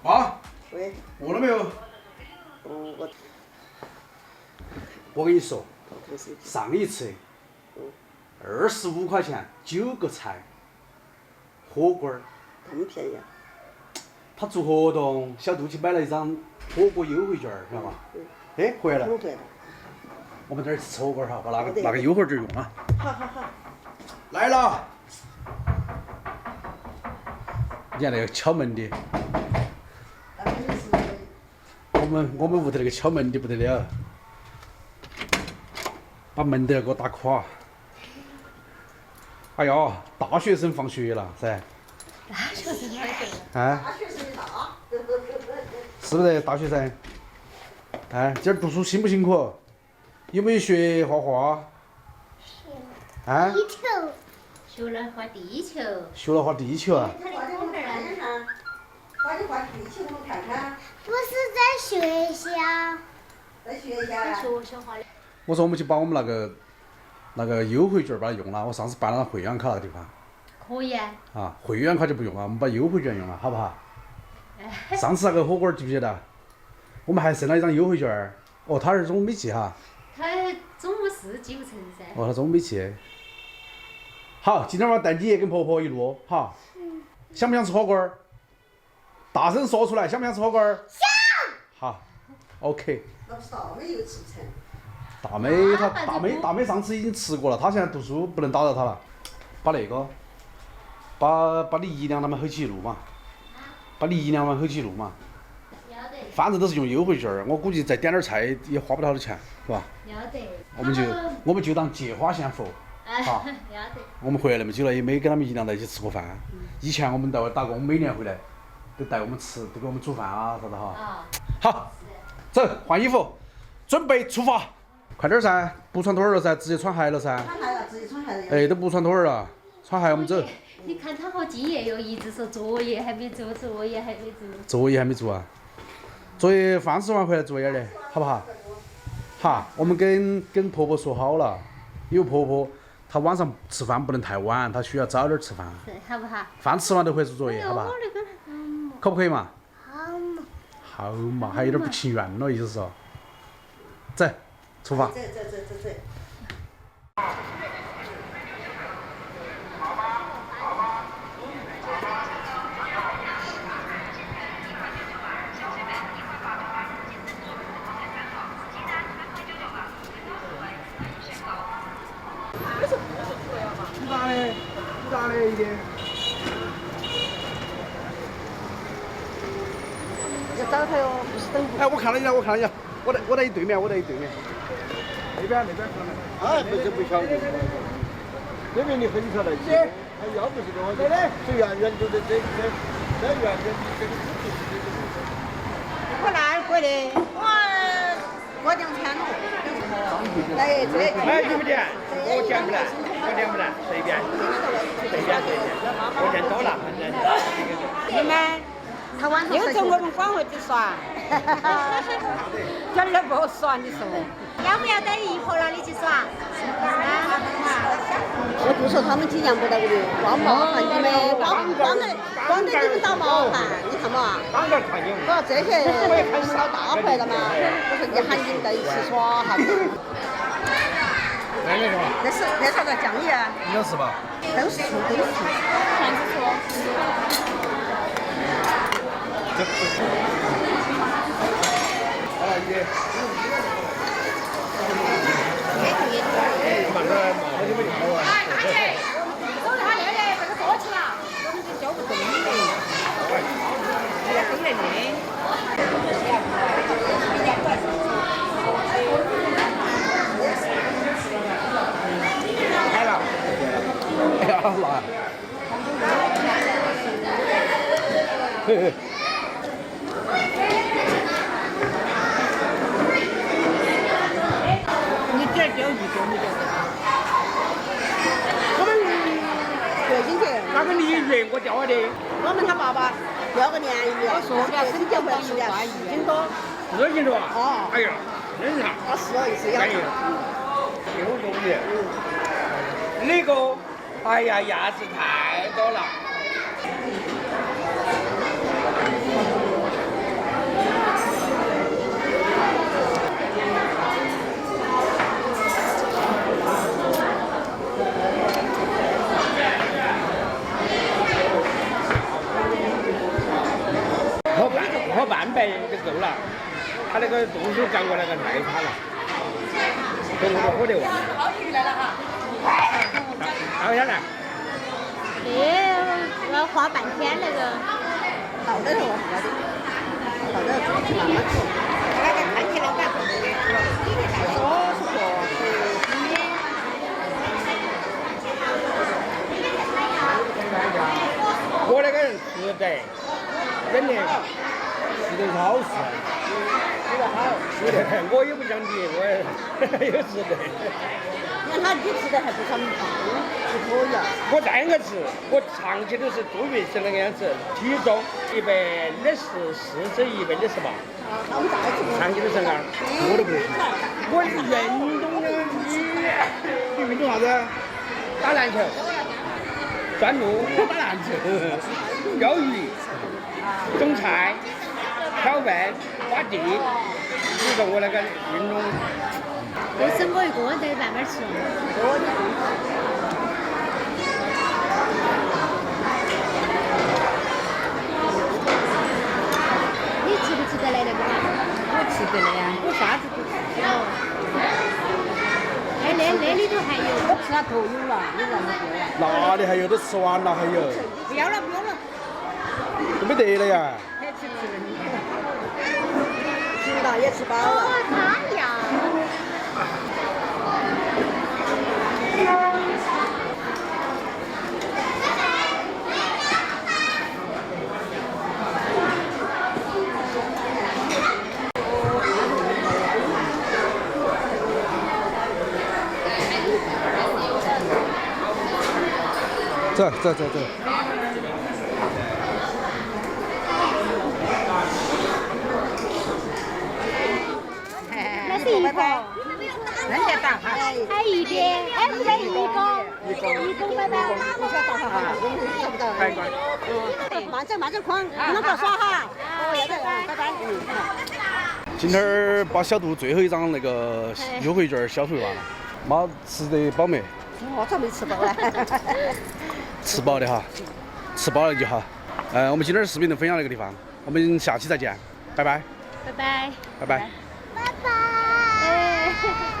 妈，喂，饿了没有？我跟你说，上一次25块钱9个菜，火锅儿。这么便宜啊？他做活动，小杜去买了一张火锅优惠券儿，晓得吧？哎，回来了。我回来了。我们这儿吃火锅儿哈，把那好的个优惠券儿用啊。好好好。来了。你看那个敲门的，我们屋头那个敲门的不得了，把门都要给我打垮。哎呀，大学生放学了噻。大学生哪儿去了？啊？大学生的大。是不是大学生？哎，今儿读书辛不辛苦？有没有学画画？啊？地球。学了画地球。学了画地球啊？画的我看看，把你画地球我们看看。不是在学校。在学校。在学校画的。我说我们去把我们那个优惠券把它用了，我上次办了会员卡那个地方。可以啊。啊，会员卡就不用了，我们把优惠券用了，好不好？上次那个火锅记不记得？我们还剩了一张优惠券儿。哦，他儿中午没去哈。他中午是记不成噻。哦，他中午没去。好，今天晚上带你爷跟婆婆一路，好。想不想吃火锅儿？大声说出来，想不想吃火锅儿？想。好 ，OK。那不是大妹又吃不成。大妹上次已经吃过了，她现在读书不能打扰她了。把那个，把李姨娘他们吼起录嘛。把李姨娘们吼起录嘛。要得。反正都是用优惠券儿，我估计再点点菜也花不了好多钱，是吧？要得。我们就当借花献佛。好。要得。我们回来那么久了，也没跟他们姨娘在一起吃过饭。以前我们在外打工，每年回来都带我们吃，都给我们煮饭啊啥子哈。啊。好，走，换衣服，准备出发。快点儿噻，不穿拖儿了噻，直接穿鞋了噻。穿鞋了，直接穿鞋了。哎，都不穿拖儿了，穿鞋我们走。你看他和今夜又一直说作业还没做，作业还没做。作业还没做啊？作业饭吃完回来做点儿的，好不好？好，我们跟婆婆说好了，因为婆婆她晚上吃饭不能太晚，她需要早点吃饭。是，好不好？饭吃完就回去做作业，好不好？可不可以嘛？好嘛。好嘛，还有点不情愿了，意思说。走，出发。走。大的一点。要找他哟，不是等不。哎，我看了一下，我在对面。那边啊，不是不晓得，这边的很少来接，他要不是的话，是远远走的这远远这个。我哪儿过的？我两千了。来这。哎，你不点？我点不来，随便，我点多了，你们，他晚上又走我们广汇去耍，真的不耍，你说？要不要带姨婆那里去耍？我就说他们体谅不到我的，光冒汗，你们光给你们打冒汗，你看嘛。当然看见。我这些老大回了嘛，我说你喊你们在一起耍哈子。那是啥子酱油啊？应该是吧？都是醋，全是醋。哎呀，辣！嘿嘿。你这儿交一个，你这。我们月经节。那个鲤鱼我钓的。我们他爸爸钓个鲶鱼，我说不要身体回来吃4斤多。4斤多啊？哦。哎呀，真是。他试了一次要。有东西。那个，哎呀，鸭子太多了。个动手干过那个太差了，等我都喝得完。倒下来。要花半天那个。倒的时候倒的慢慢煮，那个看起来干不得的，说是说我那个人实在，真的，是得好事，吃得好，吃得很。我也不想提，我也有实在。你看你吃的还不算胖，不可以啊。我这样个吃，我长期都是杜月笙那个样子，体重164至168。那我们再吃。长期都是那样，我都不行。我运动的，你运动啥子？打篮球。钻路，打篮球，钓鱼，种菜，挑粪，挖地。你说我那个运动，再省我一个，再慢慢吃。你吃不吃得来那个？我吃得了呀，我啥子都吃。哎，那里头还有。我吃了头有了，你让我丢了。哪里还有？都吃完了还有，不要了，不用了。都没得了呀。还吃了，行了，也吃饱了。他呀。走。那是一个，人家打哈。还一点，哎，不是一个，拜拜。我想打哈，我找不到。拜拜。慢点框，不能不要耍哈。拜拜。今天儿把小杜最后一张那个优惠券消费完了，妈吃得饱没？我咋没吃饱呢？吃饱的哈，吃饱了就好。我们今天视频就分享到这个地方，我们下期再见，拜拜。拜拜。拜拜。拜拜。